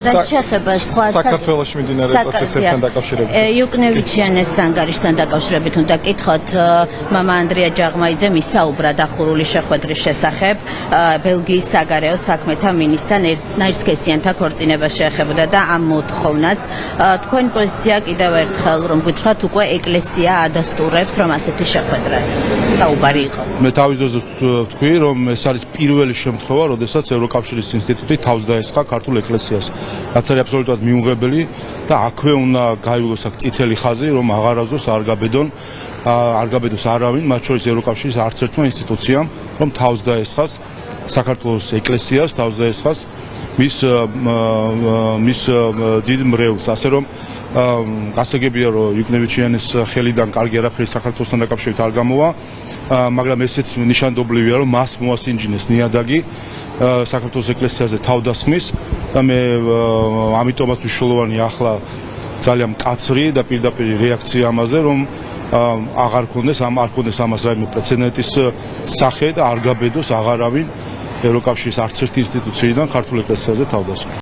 საქართველოს მიმდინარე პროცესებთან დაკავშირებით. იუკნევიჩიანეს სანგარიშთან დაკავშირებით უნდა გკითხოთ, მამა ანდრია ჯაღმაიძე მისაუბრა დახურული შეხვედრის შესახებ. ბელგიის საგარეო საქმეთა მინისტრთან ერთნაირსქესიანთა ქორწინება შეეხებოდა და ამ მოთხოვნას თქვენი პოზიცია კიდევ ერთხელ რომ გითხრათ, უკვე ეკლესია ადასტურებს, რომ ასეთი შეხვედრა საუბარი იყო. მე თავის დროზე ვთქვი, რომ ეს არის პირველი შემთხვევა, როდესაც ევროკავშირის ინსტიტუტი თავს დაესხა ქართულ ეკლესიას. რაც არის აბსოლუტურად მიუღებელი და აქვე უნდა გაივლოს აქ წითელი ხაზი, რომ აღარასდროს არ გაბედოს არავინ, მათ შორის ევროკავშირის არც ერთმა ინსტიტუციამ, რომ თავს დაესხას საქართველოს ეკლესიას, თავს დაესხას მის დიდ მრევლს, ასე რომ გასაგებია, რომ იუკნევიჩიანის ხელიდან კარგი არაფერი საქართველოსთან დაკავშირებით არ გამოვა, მაგრამ ესეც ნიშანდობლივია, რომ მას მოასინჯინეს ნიადაგი საქართველოს ეკლესიაზე თავდასხმის და მე ამიტომაც მნიშვნელოვანია ახლა ძალიან მკაცრი და პირდაპირ რეაქცია ამაზე, რომ აღარ ქონდეს ამას რაიმე პრეცედენტის სახე და არ გაბედოს აღარავინ ევროკავშირის არც ერთი ინსტიტუციიდან ქართულ ეკლესიაზე თავდასხმა.